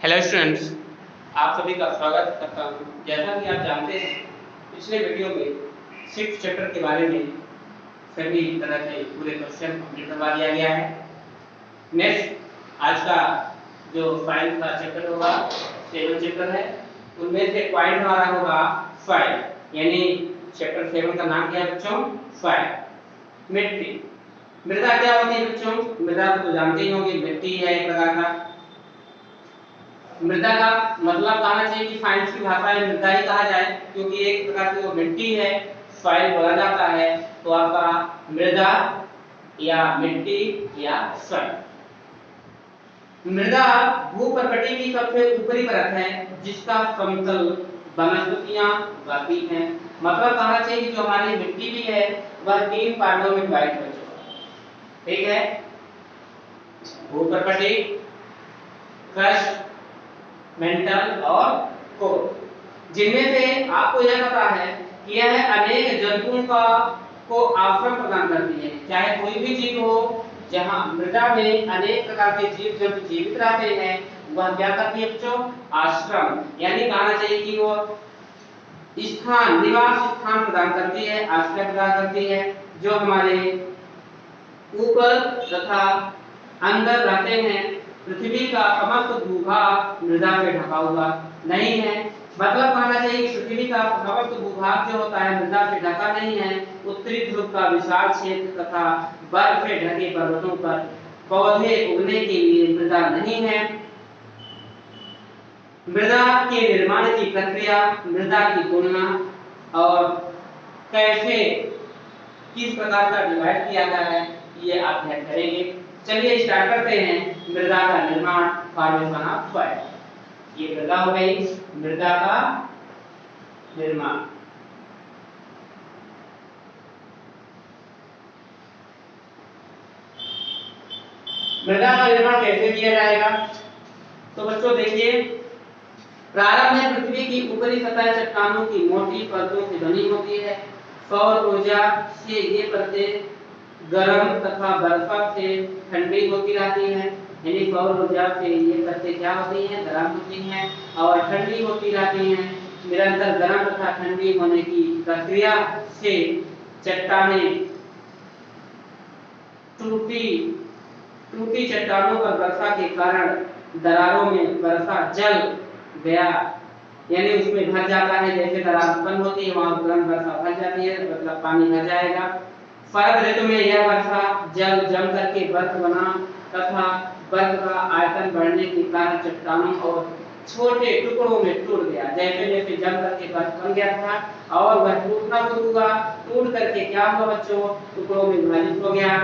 Hello students, आप सभी का स्वागत करता हूँ। जैसा कि आप जानते हैं, पिछले वीडियो में 6th चैप्टर के बारे में सभी तरह के पूरे क्वेश्चन कंप्लीट करवा दिया गया है। नेक्स्ट आज का जो 5 का चैप्टर होगा 7 चैप्टर है, उनमें से पॉइंट हमारा होगा 5, यानी चैप्टर 7 का नाम क्या है बच्चों? 5 मिट्टी। मृदा क्या होती है बच्चों? मृदा तो जानते ही होंगे, मिट्टी है एक प्रकार का। मृदा का मतलब कहना चाहिए कि साइंस की भाषा में मृदा ही कहा जाए, क्योंकि एक प्रकार की वो मिट्टी है, सॉइल बोला जाता है। तो आपका मृदा या मिट्टी या सॉइल। मृदा भूप्रकृति की सबसे ऊपरी परत है जिसका समतल वनस्पतियां उगाती हैं। मतलब कहना चाहिए कि जो हमारी मिट्टी भी है वह 3 पार्टों में डिवाइड हो चुका है। ठीक है, भूप्रकृति, क्रस्ट, मेंटल और कोर, जिनमें से आपको यह पता है कि यह अनेक जंतुओं को आश्रम प्रदान करती है। चाहे कोई भी जीव हो, जहां मृदा में अनेक प्रकार के जीव जंतु जीवित रहते हैं, वह क्या करती है बच्चों? आश्रम, यानी कहना चाहिए कि वो स्थान, निवास स्थान प्रदान करती है, आश्रय प्रदान करती है। जो हमारे ऊपर तथा अंदर रहते हैं, पृथ्वी का समस्त भूभाग मृदा से ढका हुआ नहीं है। मतलब कहना चाहिए कि पृथ्वी का समस्त भूभाग जो होता है मृदा से ढका नहीं है। उत्तरी ध्रुव का विशाल क्षेत्र तथा बर्फ से ढके पर्वतों पर पौधे उगने के लिए मृदा नहीं है। मृदा के निर्माण की प्रक्रिया, मृदा की तुलना और कैसे किस प्रकार का डिवाइड किया गया है, ये आप ध्यान करेंगे। चलिए स्टार्ट करते हैं। मृदा का निर्माण, फॉर्मेशन ऑफ सॉइल। ये मृदा हो गई, मृदा का निर्माण। मृदा का निर्माण कैसे किया जाएगा? तो बच्चों देखिए, प्रारंभ में पृथ्वी की ऊपरी सतह चट्टानों की मोटी परतों से बनी होती है। सौर ऊर्जा से ये परतें गर्म तथा वर्षा से ठंडी होती रहती हैं। यानी सौर ऊर्जा से ये परतें क्या होती हैं? गर्म होती हैं और ठंडी होती रहती हैं। निरंतर गर्म तथा ठंडी होने की प्रक्रिया से चट्टानें टूटी चट्टानों पर वर्षा के कारण दरारों में वर्षा जल गया, यानी उसमें भर जाता है। जैसे दरार उत्पन्न होती है, वहां तुरंत वर्षा भर जाती है, मतलब पानी भर जाएगा। शरद ऋतु में यह वर्षा जल जम करके बर्फ बना तथा बर्फ का आयतन बढ़ने के कारण चट्टानों और छोटे टुकड़ों में टूट गया। जैसे जैसे जम करके बर्फ बन गया था और वह टूटना शुरू हुआ, टूट करके क्या हुआ बच्चों? टुकड़ों में विभाजित हो गया।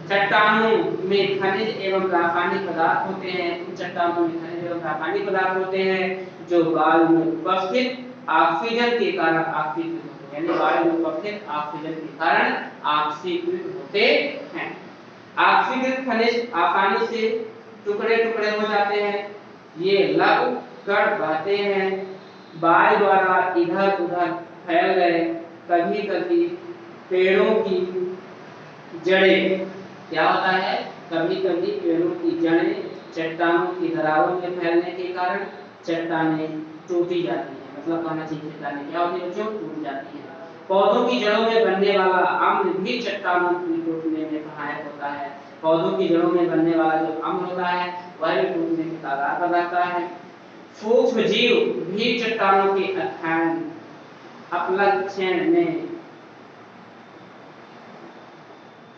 चट्टानों में खनिज एवं रासायनिक पदार्थ होते हैं। उन चट्टानों में खनिज एवं रासायनिक पदार्थ होते हैं जो वायु में उपस्थित ऑक्सीजन के कारण ऑक्सीकृत होते हैं। यानी वायु में उपस्थित ऑक्सीजन के कारण ऑक्सीकृत होते हैं। ऑक्सीकृत खनिज आसानी से टुकड़े टुकड़े हो जाते हैं। ये लघु कण बहते हैं, वायु द्वारा इधर उधर फैल गए। कभी कभी पेड़ों की जड़ें, क्या होता है? कभी कभी पेड़ों की जड़ें चट्टानों की दरारों में फैलने के कारण चट्टानें टूटी जाती हैं। मतलब कहना चाहिए चट्टानें क्या होती है बच्चों? टूट जाती हैं। पौधों की जड़ों में बनने वाला अम्ल भी चट्टानों की टूटने में सहायक होता है। पौधों की जड़ों में बनने वाला जो अम्ल होता है वह भी टूटने के आधार पर रहता है। सूक्ष्म जीव भी चट्टानों के अध्ययन अपलक्षण में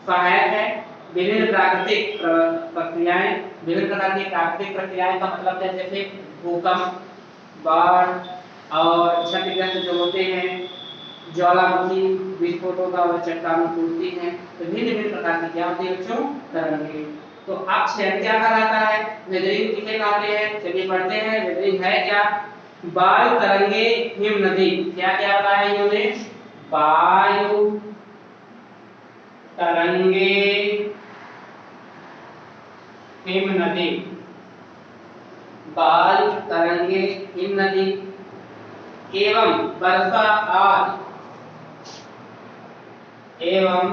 सहायक है। विभिन्न प्राकृतिक प्रक्रियाएं, विभिन्न प्रकार की प्राकृतिक प्रक्रियाएं का मतलब है जैसे भूकंप, बाढ़ और क्षतिग्रस्त जो होते हैं, ज्वालामुखी विस्फोटों का वह चट्टानें टूटती हैं। तो भिन्न भिन्न प्रकार की क्या होती है बच्चों? तरंगे। तो अपक्षय क्या कहलाता है? वेदरिंग किसे कहते हैं? चलिए पढ़ते हैं, वेदरिंग है क्या? वायु तरंगे हिम नदी। क्या क्या होता है इन्होंने? वायु तरंगे हिम नदी, वायु तरंगे हिम नदी एवं वर्षा आदि, एवं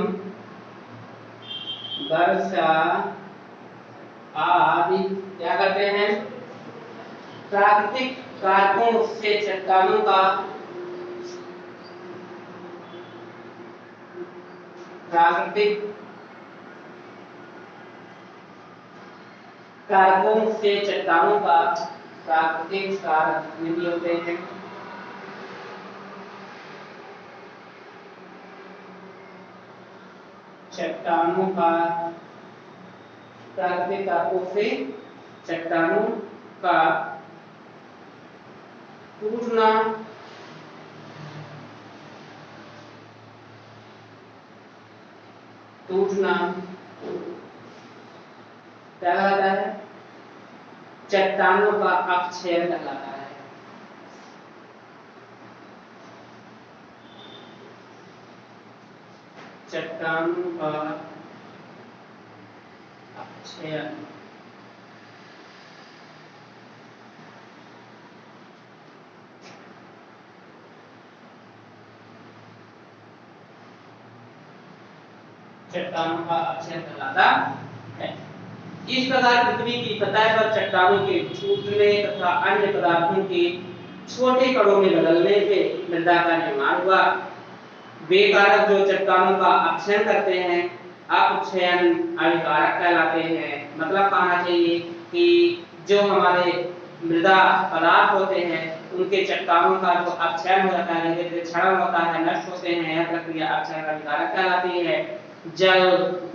वर्षा आदि क्या करते हैं? प्राकृतिक कारकों से चट्टानों का प्राकृतिक कारकों से चट्टानों का प्राकृतिक कारक नहीं होते हैं। चट्टानों का प्राकृतिक कारकों से चट्टानों का टूटना क्या कहलाता है? चट्टानों का अपक्षय कहलाता है। चट्टानों का अपक्षय चट्टानों का अपक्षय कहलाता है। इस प्रकार पृथ्वी की सतह पर चट्टानों के टूटने तथा अन्य पदार्थों के छोटे कणों में बदलने से मृदा का निर्माण हुआ। वे कारक जो चट्टानों का अपक्षय करते हैं अपक्षयन अभिकारक कहलाते हैं। मतलब कहना चाहिए कि जो हमारे मृदा पदार्थ होते हैं उनके चट्टानों का जो अपक्षय हो जाता है, जैसे क्षरण होता है, नष्ट होते हैं, यह प्रक्रिया अपक्षय अभिकारक कहलाती है। जल,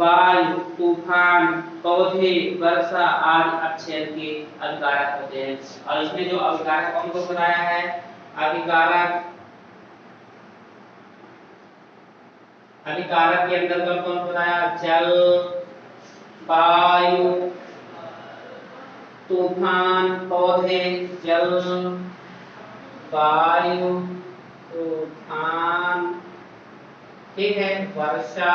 वायु, तूफान, पौधे, वर्षा आदि अपक्षय के अभिकारक होते हैं। और इसमें जो अभिकारक कौन को बताया है? अभिकारक के अंतर्गत कौन बताया? जल, वायु, तूफान, पौधे, जल, वायु, तूफान, ठीक है, वर्षा,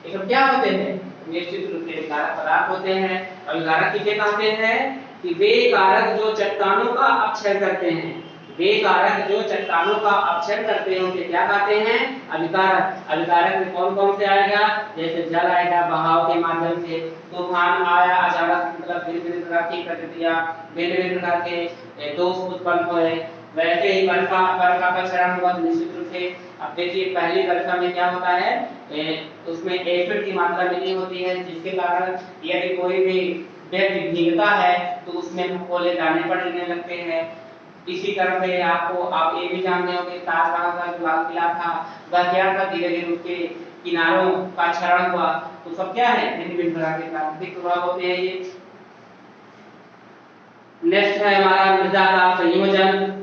ये सब क्या होते हैं? निश्चित रूप से अभिकारक पदार्थ होते हैं। अभिकारक किसे कहते हैं? कि वे कारक जो चट्टानों का अपक्षय करते हैं। वे कारक जो चट्टानों का अपक्षय करते हैं उनसे क्या कहते हैं? अभिकारक। अभिकारक में कौन कौन से आएगा? जैसे जल आएगा बहाव के माध्यम से, तूफान आया अचानक, मतलब भिन्न-भिन्न प्रकार की प्रतिक्रिया, भिन्न-भिन्न प्रकार के दोष उत्पन्न हुए। वैसे ही वर्षा का क्षरण हुआ निश्चित रूप से। अब देखिए पहली वर्षा में क्या होता है? उसमें एसिड की मात्रा मिली होती है, जिसके कारण यदि कोई भी व्यक्ति भीगता है तो उसमें कोले दाने पड़ने लगते हैं। इसी तरह से आप ये भी जानते हो कि ताजमहल का जो लाल किला था वह क्या था? धीरे धीरे उसके किनारों का क्षरण हुआ। तो सब क्या है? भिन्न-भिन्न प्रकार के प्राकृतिक प्रभाव होते हैं ये। नेक्स्ट है हमारा मृदा का संयोजन,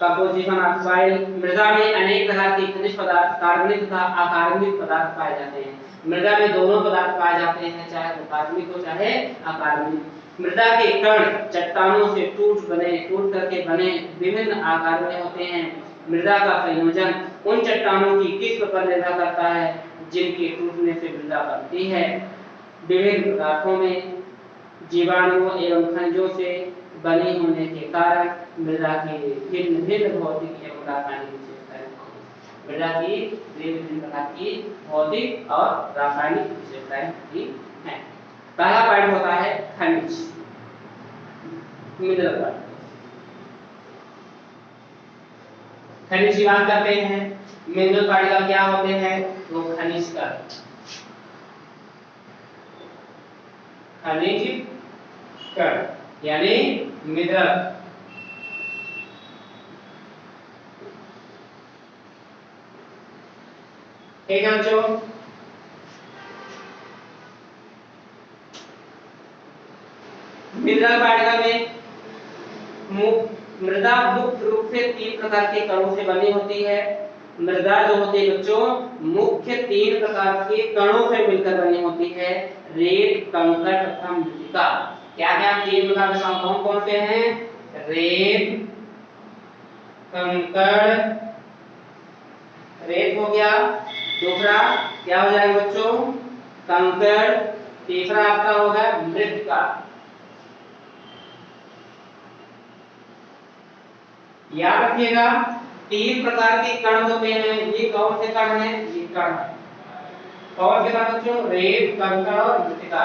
कंपोजिशन ऑफ सॉइल। मृदा में अनेक प्रकार के खनिज पदार्थ, कार्बनिक तथा अकार्बनिक पदार्थ पाए जाते हैं। मृदा में दोनों पदार्थ पाए जाते हैं, चाहे वो कार्बनिक हो चाहे अकार्बनिक। मृदा के कण चट्टानों से टूट करके बने विभिन्न आकार में होते हैं। मृदा का संयोजन उन चट्टानों की किस्म पर निर्भर करता है जिनके टूटने से मृदा बनती है। विभिन्न पदार्थों में जीवाणुओं एवं खनिजों से बनी होने के कारण मृदा की भिन्न-भिन्न भौतिक एवं रासायनिक विशेषताएं होती हैं। मृदा की विभिन्न प्रकार की भौतिक और रासायनिक विशेषताएं होती हैं। पहला पॉइंट होता है खनिज, मिनरल पार्ट। खनिज की बात करते हैं। मिनरल पार्टिकल क्या होते हैं? वो खनिज का खनिज कण यानी मिनरल। ठीक है बच्चों, मिनरल पार्टिकल में मृदा मुख्य रूप से 3 प्रकार के कणों से बनी होती है। मृदा जो होती है बच्चों मुख्य 3 प्रकार के कणों से मिलकर बनी होती है, रेत, कंकड़ तथा मृत्तिका। क्या क्या 3 प्रकार के कण कौन कौन से हैं? रेत, कंकड़, रेत हो गया, दूसरा क्या हो जाएगा बच्चों? कंकड़, तीसरा आपका होगा मृत्तिका। याद रखिएगा 3 प्रकार के कण होते हैं। ये कौन से कण हैं? ये कण कौन से कण बच्चों? रेत, कंकड़ और मृत्तिका।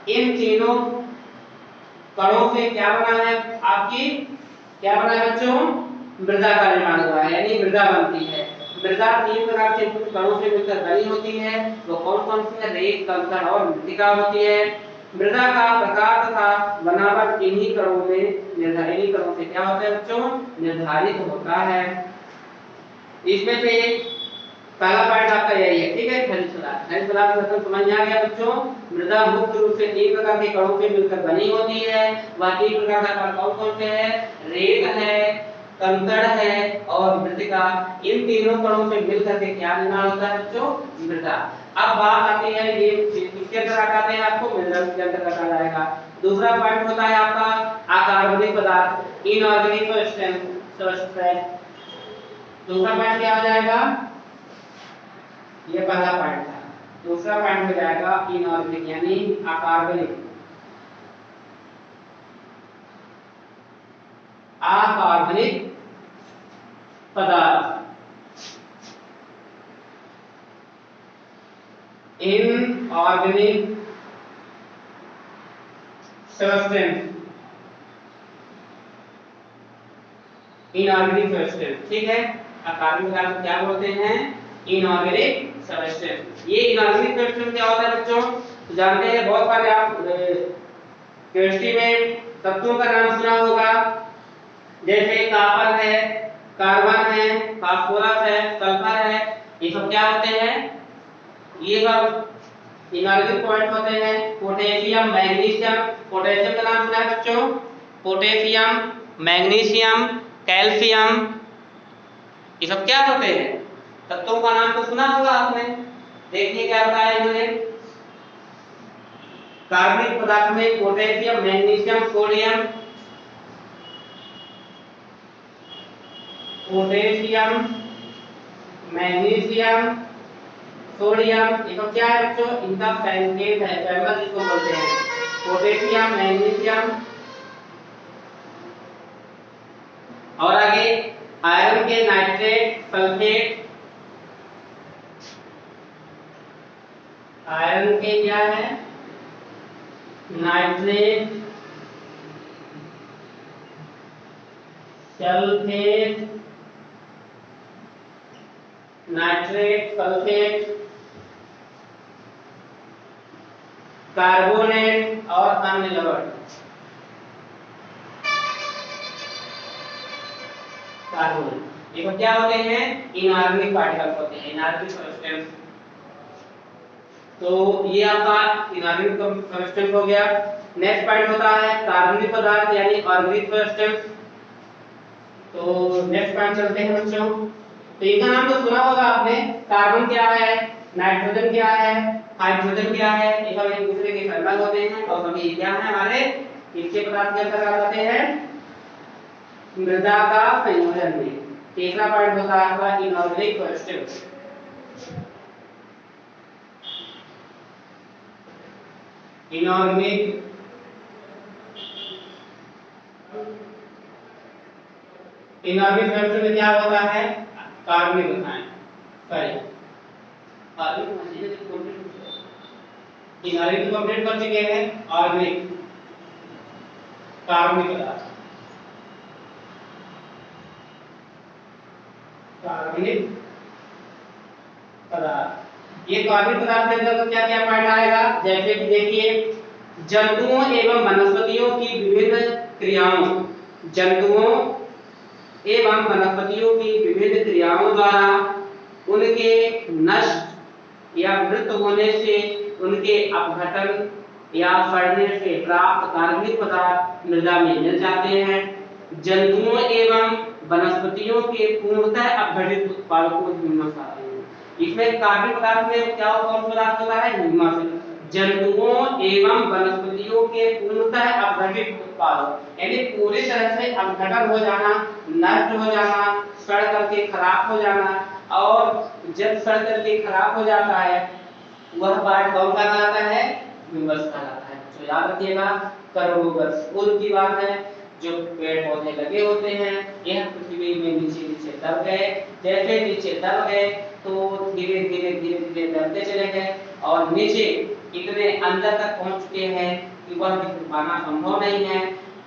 इन तीनों कणों से क्या बना है, आपकी क्या बना है बच्चों, मृदा का निर्माण हुआ है, यानी मृदा बनती है। मृदा 3 प्रकार के कुछ कणों से मिलकर बनी होती है। वो कौन कौन सी है, रेत, कंकड़ और मृतिका होती है। मृदा का प्रकार तथा बनावट इन्हीं कणों में निर्धारित, कणों से क्या होता है बच्चों, निर्धारित होता है। इसमें से पहला पार्ट आपका यही है, ठीक है। खनिज पदार्थ, खनिज पदार्थ मतलब समझ में आ गया बच्चों। मृदा मुख्य रूप से 3 प्रकार के कणों से मिलकर बनी होती है। वह 3 प्रकार का कण कौन कौन से हैं, रेत है, कंकड़ है और मृतिका। इन तीनों कणों से मिलकर के क्या निर्माण होता है बच्चों, मृदा। अब बात आती है, ये किसके अंदर आते हैं, आपको मिनरल्स के अंदर रखा जाएगा। दूसरा पॉइंट होता है आपका अकार्बनिक पदार्थ, इनऑर्गेनिक सब्सटेंस। दूसरा पॉइंट क्या हो जाएगा, ये पहला पॉइंट था। दूसरा पॉइंट हो जाएगा इनऑर्गेनिक यानी अकार्बनिक, अकार्बनिक पदार्थ। इनऑर्गेनिक सब्सटेंस, इनऑर्गेनिक सब्सटेंस, ठीक है। अकार्बनिक पदार्थ क्या बोलते हैं, इनऑर्गेनिक सब्सटेंस। ये इनऑर्गेनिक सब्सटेंस क्या होता है बच्चों, तो जानते हैं बहुत सारे आप केमिस्ट्री में तत्वों का नाम सुना होगा, जैसे कॉपर है, कार्बन है, फास्फोरस है, सल्फर है। ये सब क्या होते हैं, ये सब इनऑर्गेनिक पॉइंट होते हैं। पोटेशियम, मैग्नीशियम, पोटेशियम का नाम सुना है बच्चों, पोटेशियम, मैग्नीशियम, कैल्शियम, ये सब क्या होते हैं, तत्वों का नाम तो सुना होगा आपने। देखिए क्या बताया इन्होंने, कार्बनिक पदार्थ में potassium, magnesium, sodium, potassium, magnesium, sodium, ये सब क्या है बच्चों, इनका संकेत है, फैमिली जिसको बोलते हैं। पोटेशियम, मैग्नीशियम और आगे आयरन के नाइट्रेट, सल्फेट, आयरन के क्या है, nitrate, sulphate, nitrate, sulphate, carbonate और अन्य लवण। कार्बोनेट ये क्या होते हैं, इनऑर्गेनिक पार्टिकल्स होते हैं, इनऑर्गेनिक सब्सटेंस। तो ये आपका इनऑर्गेनिक सब्सटेंस हो गया। नेक्स्ट पॉइंट होता है कार्बनिक पदार्थ यानी ऑर्गेनिक सब्सटेंस। तो नेक्स्ट पॉइंट चलते हैं बच्चों। तो इनका नाम तो सुना होगा आपने, कार्बन क्या है, नाइट्रोजन क्या है, हाइड्रोजन क्या है, ये सब एक दूसरे के संबंध होते हैं और सभी क्या है हमारे किसके पदार्थ के अंतर्गत आते हैं, मृदा का संयोजन में। तीसरा पॉइंट होता है आपका inorganic substance. Inorganic inorganic substance में क्या होता है, कार्बनिक होता है, सॉरी इनऑर्गेनिक कंप्लीट कर चुके हैं, ऑर्गेनिक कार्बनिक पदार्थ, कार्बनिक पदार्थ। ये कार्बनिक पदार्थ के अंदर क्या क्या पार्ट आएगा, जैसे कि देखिए जंतुओं एवं वनस्पतियों की विभिन्न क्रियाओं, जंतुओं एवं वनस्पतियों की विभिन्न क्रियाओं द्वारा उनके नष्ट या मृत होने से, उनके अपघटन या सड़ने से प्राप्त कार्बनिक पदार्थ मृदा में मिल जाते हैं। जंतुओं एवं वनस्पतियों के पूर्णतः अपघटित उत्पादों को ह्यूमस आते हैं। इसमें कार्बनिक पदार्थ में क्या कौन सा पदार्थ होता है, ह्यूमस। जंतुओं एवं वनस्पतियों के पूर्णतः अपघटित उत्पाद यानी पूरी तरह से अपघटन हो जाना, नष्ट हो जाना, सड़ करके खराब हो जाना। और जब सड़ करके खराब हो जाता है वह पार्ट कौन सा कहलाता है, ह्यूमस कहलाता है। तो याद रखिएगा करोड़ों वर्ष पूर्व की बात है, जो पेड़ पौधे लगे होते हैं यह पृथ्वी में नीचे नीचे दब गए। जैसे नीचे दब गए तो धीरे धीरे धीरे धीरे दबते चले गए और नीचे इतने अंदर तक पहुंच चुके हैं कि वह दिख पाना संभव नहीं है।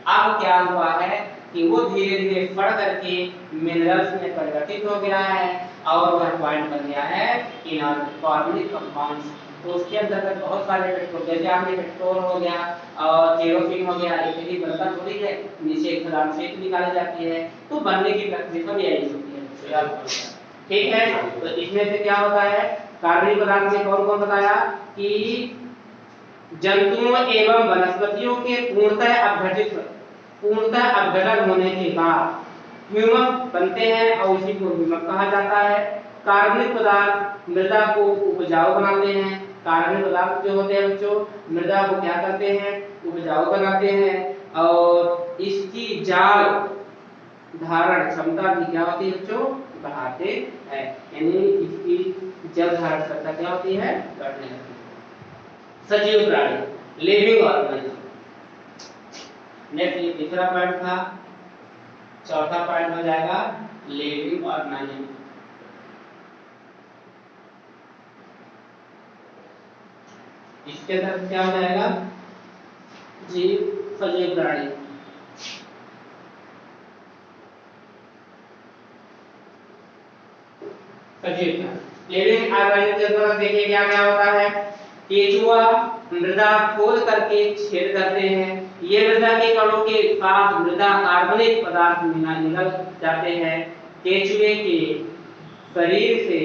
अब क्या हुआ है कि वो धीरे धीरे फट करके मिनरल्स में परिवर्तित हो गया है और वह पॉइंट बन गया है इनऑर्गेनिक कंपाउंड्स। तो उसके अंतर्गत बहुत सारे पेट्रोल, जैसे आपने पेट्रोल हो गया और केरोसिन हो गया, एक ही बनता थोड़ी है, नीचे एक खदान से निकाली जाती है, तो बनने की प्रक्रिया भी यही होती है। ठीक है, तो इसमें से क्या होता है, कार्बनिक पदार्थ में कौन कौन बताया कि जंतुओं एवं वनस्पतियों के पूर्णतः अपघटन होने के बाद ह्यूमस बनते हैं और इसी को ह्यूमस कहा जाता है। कार्बनिक पदार्थ मृदा को उपजाऊ बनाते हैं। कार्बनिक पदार्थ जो होते हैं बच्चों, मृदा को क्या करते हैं, उपजाऊ बनाते हैं और इसकी जाल धारण क्षमता भी क्या होती है बच्चों, बढ़ाते हैं। यानी इसकी जल धारण क्षमता क्या होती है, बढ़ने लगती है। सजीव प्राणी, लिविंग ऑर्गेनिज्म। नेक्स्ट ये तीसरा पॉइंट था, चौथा पॉइंट हो जाएगा लिविंग ऑर्गेनिज्म। इसके तरफ क्या हो जाएगा, जीव, सजीव प्राणी। लिविंग ऑर्गेनिज्म के अंदर देखिए क्या क्या होता है। केचुआ मृदा खोद करके छेद करते हैं, ये मृदा के कणों के साथ मृदा कार्बनिक पदार्थ निकल जाते हैं। केचुए के शरीर से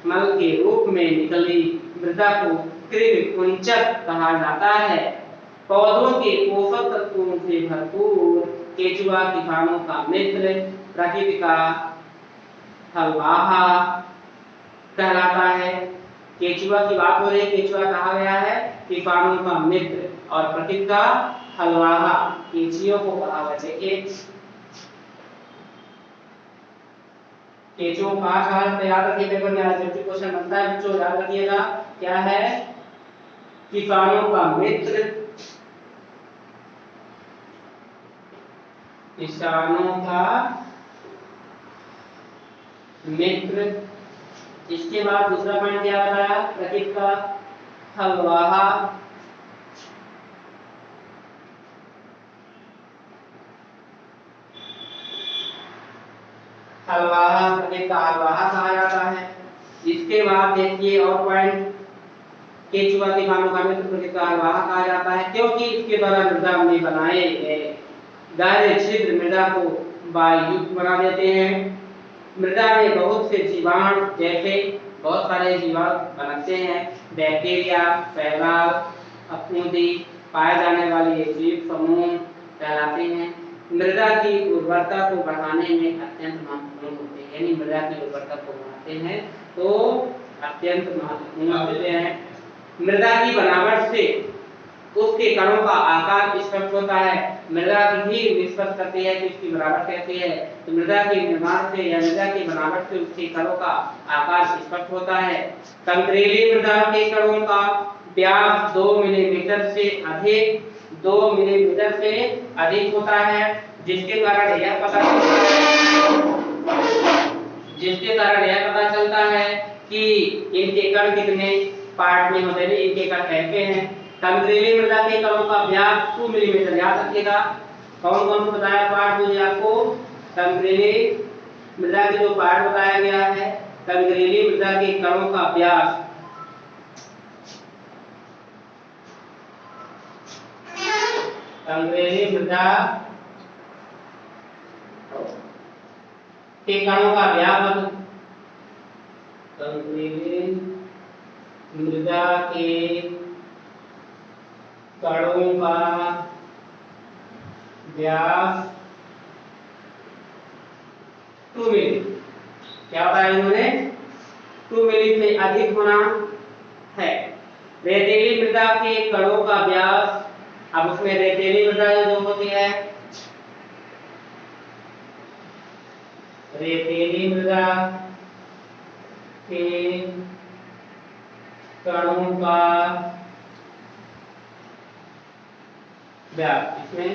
मल के रूप में निकली मृदा को कृमि कुंचक कहा जाता है। पौधों के पोषक तत्वों से भरपूर केचुआ किसानों का मित्र, प्रकृति का हलवाहा कहलाता है। केचुआ की बात हो रही है, केचुआ कहा गया है किसानों का मित्र और प्रकृति का हलवाहा केचुओं को कहा गया है। केचुओं का कहा जाता है, याद रखिए पेपर में आज क्वेश्चन बनता है बच्चों, याद रखिएगा क्या है, किसानों का मित्र, किसानों का मित्र। इसके बाद दूसरा पॉइंट क्या बताया, प्रकृति का हलवाहा। हलवाहा प्रकृति का हलवाहा कहा जाता है। इसके बाद देखिए और पॉइंट, केचुआ किसानों का मित्र, प्रकृति का हलवाहा कहा जाता है क्योंकि इसके द्वारा मृदा में बनाए गए गहरे छिद्र मृदा को वायुयुक्त बना देते हैं। मृदा में बहुत से जीवाणु, जैसे बहुत सारे जीवाणु बनते हैं, बैक्टीरिया, शैवाल, फफूंदी पाए जाने वाले जीव समूह कहलाते हैं। मृदा की उर्वरता को बढ़ाने में अत्यंत महत्वपूर्ण होते हैं, यानी मृदा की उर्वरता को बढ़ाते हैं तो अत्यंत महत्वपूर्ण होते हैं। मृदा की बनावट से उसके कणों का आकार स्पष्ट होता है। मृदा भी निष्पत्ति करती है कि उसकी बनावट कैसी है, तो मृदा के निर्माण से या मृदा की बनावट से उसके कणों का आकार स्पष्ट होता है। कंकरीली मृदा के कणों का व्यास 2 मिलीमीटर से अधिक होता है, जिसके कारण यह पता चलता है कि इनके कण कितने पार्ट में होते हैं, इनके कण कैसे हैं। कंकरीली मृदा के कणों का व्यास 2 मिलीमीटर, याद रखिएगा कौन कौन बताया पार्ट मुझे आपको, कंकरीली मृदा के जो पार्ट बताया गया है, कंकरीली मृदा के कणों का व्यास कंकरीली मृदा के कणों का व्यास, कंकरीली मृदा के कणों का व्यास 2 मिली, क्या बताया इन्होंने, 2 मिली से अधिक होना है। रेतीली मृदा के कणों का व्यास, अब उसमें रेतीली मृदा जो होती है, रेतीली मृदा के कणों का व्यास इसमें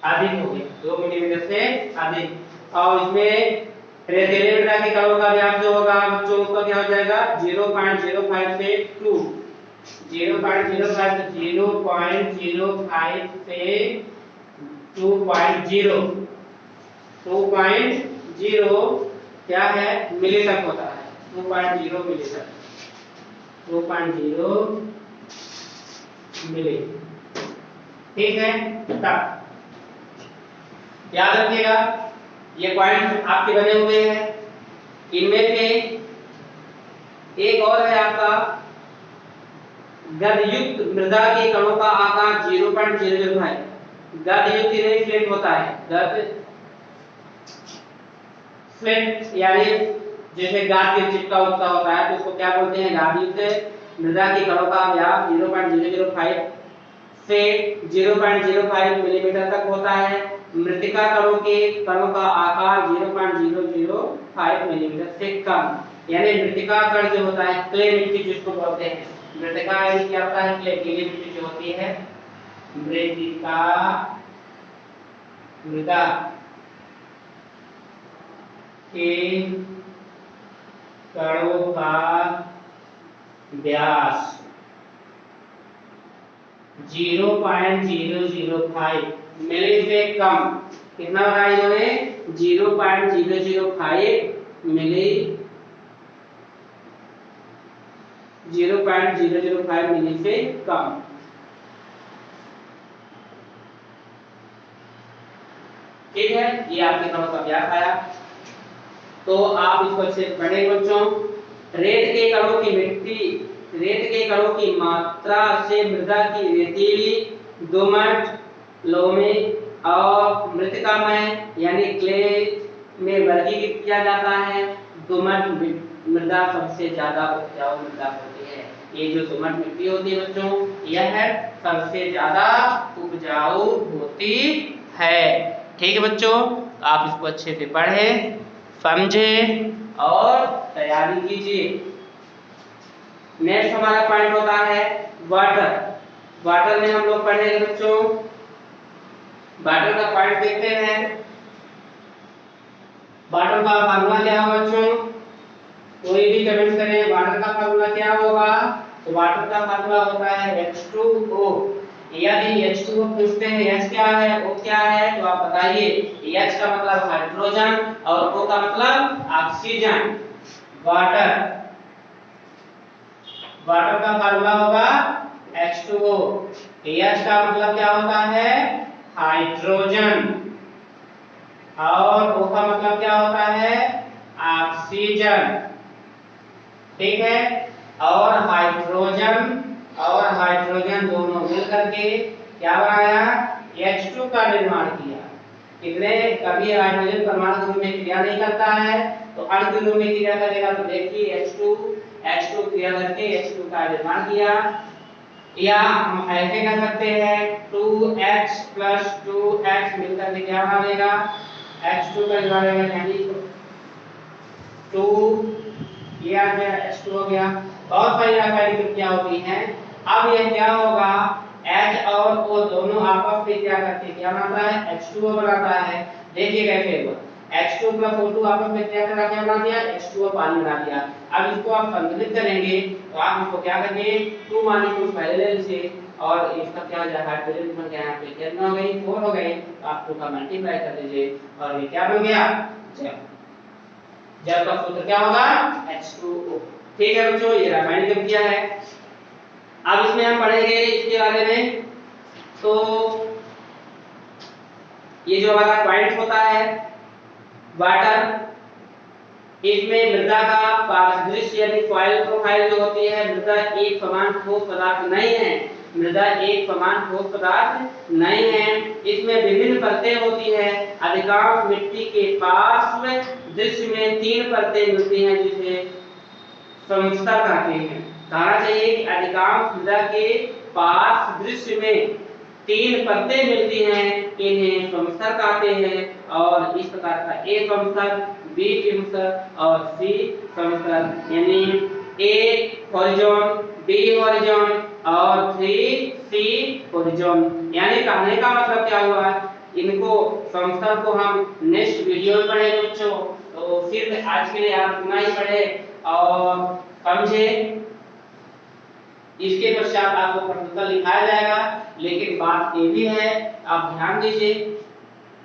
अधिक हो गई, 2 मिलीमीटर से अधिक, और इसमें रेतीले मृदा के कणों का व्यास जो होगा बच्चों उसका क्या हो जाएगा 0.05 से 2 0.05 से 2.0 क्या है मिली तक होता है 2.0 मिली तक 2.0 मिली। ठीक है तब याद रखिएगा ये पॉइंट आपके बने हुए हैं। इनमें से एक और है आपका गदयुक्त मृदा के कणों का आकार 0.005 गदयुक्त फ्लैट होता है गद फ्लैट यानी जैसे गाद के चिपका उठता होता है तो उसको क्या बोलते हैं गदयुक्त मृदा के कणों का व्यास 0.005 से 0.05 मिलीमीटर तक होता है। मृतिका कणों का आकार 0.005 मिलीमीटर से कम यानी मृतिका कण जो होता है क्ले मिट्टी जिसको बोलते हैं मृतिका यानी क्या होता है क्ले गीली मिट्टी जो होती है मृतिका मृदा के कणों का व्यास 0.005 मिली से कम कितना बताया इन्होंने 0.005 मिली 0.005 मिली से कम। ठीक है ये आपके कणों का व्यास आया तो आप इसको अच्छे से पढ़ें बच्चों। रेत के कणों की मात्रा से मृदा की रेतीली दोमट लोमे और मृतिकामय यानी क्ले में वर्गीकृत किया जाता है। दोमट मृदा सबसे ज्यादा उपजाऊ मृदा होती है। ये जो दोमट मिट्टी होती है बच्चों यह सबसे ज्यादा उपजाऊ होती है। ठीक है बच्चों आप इसको अच्छे से पढ़ें समझें और तैयारी कीजिए। नेक्स्ट हमारा पॉइंट होता है वाटर। वाटर में हम लोग पढ़ेंगे बच्चों वाटर का पॉइंट देखते हैं। वाटर का फार्मूला क्या होगा बच्चों कोई भी कमेंट करें वाटर का फार्मूला क्या होगा तो वाटर का फार्मूला होता है H2O। यदि H2O पूछते हैं H क्या है O क्या है तो आप बताइए। H का मतलब हाइड्रोजन और O का मतलब ऑक्सीजन। वाटर का फार्मूला होगा H2O। H का मतलब क्या होता है हाइड्रोजन और O का मतलब क्या होता है ऑक्सीजन। ठीक है और हाइड्रोजन दोनों मिलकर के क्या बनाया H2 का निर्माण किया। कितने कभी हाइड्रोजन परमाणु रूप में क्रिया नहीं करता है तो अणु के रूप में क्रिया करेगा तो देखिए H2 क्रिया करके H2 का निर्माण किया। या हम ऐसे कर सकते हैं 2H + 2H मिलकर के क्या बनेगा H2 का निर्माण होगा यानी 2 ये आ गया H2 हो गया। बहुत सारी रासायनिक क्रिया होती हैं। अब ये क्या होगा H और O दोनों आपस में क्या करते हैं क्या बनाता है H2O बनाता है। देखिए कैसे हुआ H2 + O2 आपस में क्या करा क्या बना दिया H2O पानी बना दिया। अब इसको आप संतुलित करेंगे तो आप इसको क्या करेंगे 2 मॉलिक्यूल पहले ले लीजिए और इसका क्या हो जाएगा हाइड्रोजन बन गया यहाँ पे कितना हो गई 4 हो गए तो आप 2 का मल्टीप्लाई कर दीजिए और ये क्या बन गया जल का सूत्र क्या होगा H2O। ठीक है बच्चों ये रासायनिक क्रिया है। अब इसमें हम पढ़ेंगे इसके बारे में तो ये जो हमारा पॉइंट होता है वाटर इसमें मृदा का पारदृश्य यानी सॉइल प्रोफाइल जो होती है मृदा एक समान ठोस पदार्थ नहीं है। इसमें विभिन्न परतें होती है। अधिकांश मिट्टी के पास दृश्य में 3 परतें मिलती हैं जिसे समस्तर कहते हैं। कहना चाहिए कि अधिकांश मृदा के पास दृश्य में 3 परतें मिलती हैं इन्हें समस्तर कहते हैं और इस प्रकार का A समस्तर B समस्तर और C समस्तर यानी A हॉरिजॉन B हॉरिजॉन और 3C हॉरिजॉन। यानी कहने का मतलब क्या हुआ इनको समस्तर को हम नेक्स्ट वीडियो में पढ़ेंगे बच्चों। तो फिर आज के लिए आप इतना ही पढ़े और समझे। इसके पश्चात आपको प्रश्नोत्तर लिखाया जाएगा, लेकिन बात ये भी है, आप ध्यान दीजिए,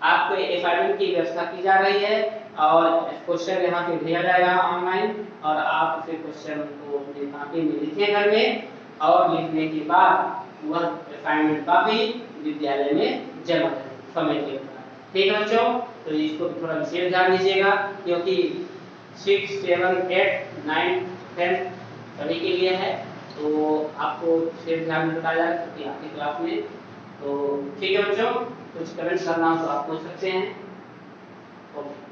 आपको असाइनमेंट की व्यवस्था की जा रही है और क्वेश्चन यहाँ पे भेजा जाएगा ऑनलाइन, और आप फिर क्वेश्चन को अपनी कॉपी में लिखें घर में, और लिखने के बाद वह असाइनमेंट कॉपी विद्यालय में जमा करें समय के अनुसार। ठीक है बच्चों, तो इसको थोड़ा विशेष ध्यान दीजिएगा, क्योंकि 6, 7, 8, 9, 10 सभी के लिए है, तो आपको विशेष ध्यान में बताया जाए क्योंकि आपकी क्लास में। तो ठीक है बच्चों, कुछ कमेंट करना हो तो आप पूछ सकते हैं। ओके।